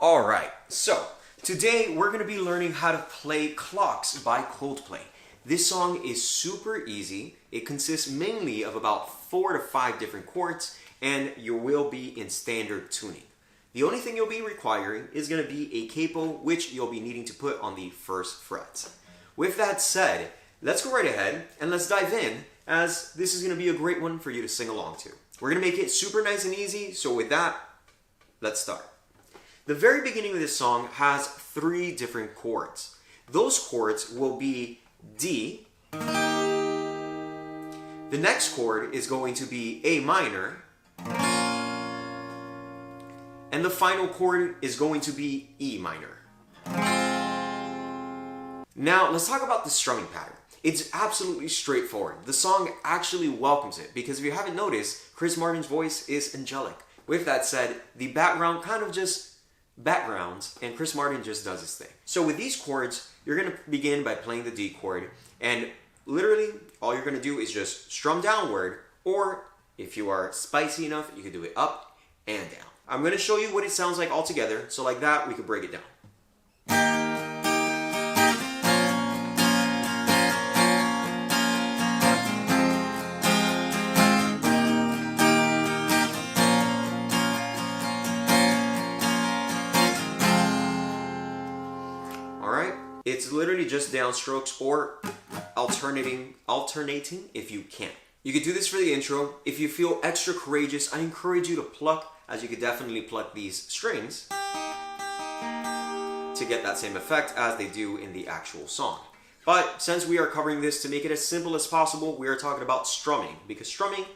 Alright, so today we're going to be learning how to play Clocks by Coldplay. This song is super easy. It consists mainly of about 4 to 5 different chords, and you will be in standard tuning. The only thing you'll be requiring is going to be a capo, which you'll be needing to put on the first fret. With that said, let's go right ahead and let's dive in, as this is going to be a great one for you to sing along to. We're going to make it super nice and easy, so with that, let's start. The very beginning of this song has 3 different chords. Those chords will be D. The next chord is going to be A minor. And the final chord is going to be E minor. Now, let's talk about the strumming pattern. It's absolutely straightforward. The song actually welcomes it, because if you haven't noticed, Chris Martin's voice is angelic. With that said, the background kind of just backgrounds, and Chris Martin just does his thing. So with these chords, you're going to begin by playing the D chord, and literally all you're going to do is just strum downward, or if you are spicy enough, you can do it up and down. I'm going to show you what it sounds like all together, so like that, we can break it down. It's literally just downstrokes or alternating if you can. You could do this for the intro. If you feel extra courageous, I encourage you to pluck, as you could definitely pluck these strings to get that same effect as they do in the actual song. But since we are covering this to make it as simple as possible, we are talking about strumming, because strumming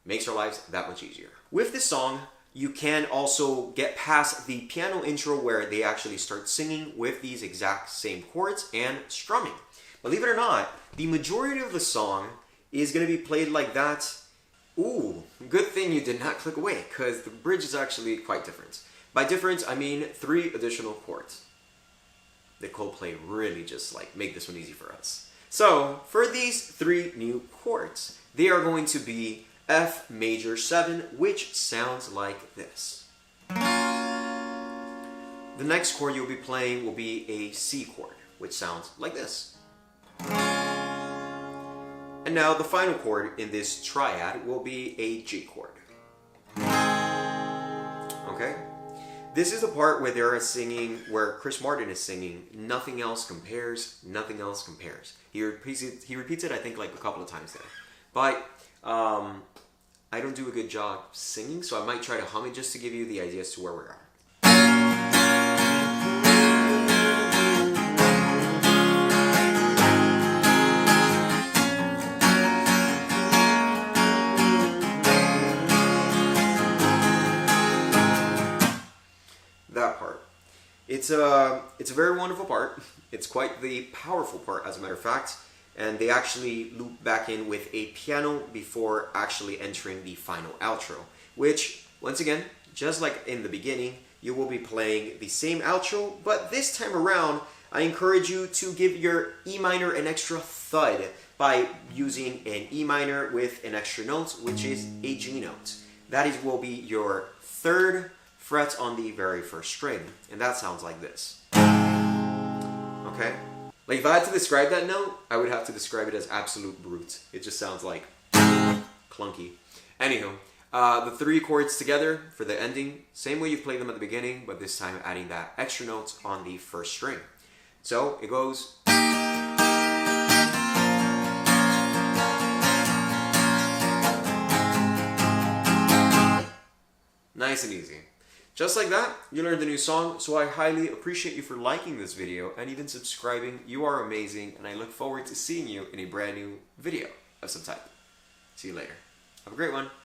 makes our lives that much easier. With this song, you can also get past the piano intro where they actually start singing with these exact same chords and strumming. Believe it or not, the majority of the song is going to be played like that. Ooh, good thing you did not click away, because the bridge is actually quite different. By different, I mean 3 additional chords. The Coldplay really just make this one easy for us. So, for these 3 new chords, they are going to be F major 7, which sounds like this. The next chord you'll be playing will be a C chord, which sounds like this. And now the final chord in this triad will be a G chord. Okay? This is the part where where Chris Martin is singing, "Nothing else compares, nothing else compares." He repeats it I think like a couple of times there. But I don't do a good job singing, so I might try to hum it just to give you the idea as to where we are. That part. It's a very wonderful part. It's quite the powerful part, as a matter of fact. And they actually loop back in with a piano before actually entering the final outro, which, once again, just like in the beginning, you will be playing the same outro, but this time around, I encourage you to give your E minor an extra thud by using an E minor with an extra note, which is a G note. That will be your 3rd fret on the very first string, and that sounds like this. Okay? Like, if I had to describe that note, I would have to describe it as absolute brute. It just sounds like clunky. Anywho, the 3 chords together for the ending, same way you played them at the beginning, but this time adding that extra note on the first string. So, it goes... Nice and easy. Just like that, you learned a new song, so I highly appreciate you for liking this video and even subscribing. You are amazing, and I look forward to seeing you in a brand new video of some type. See you later. Have a great one.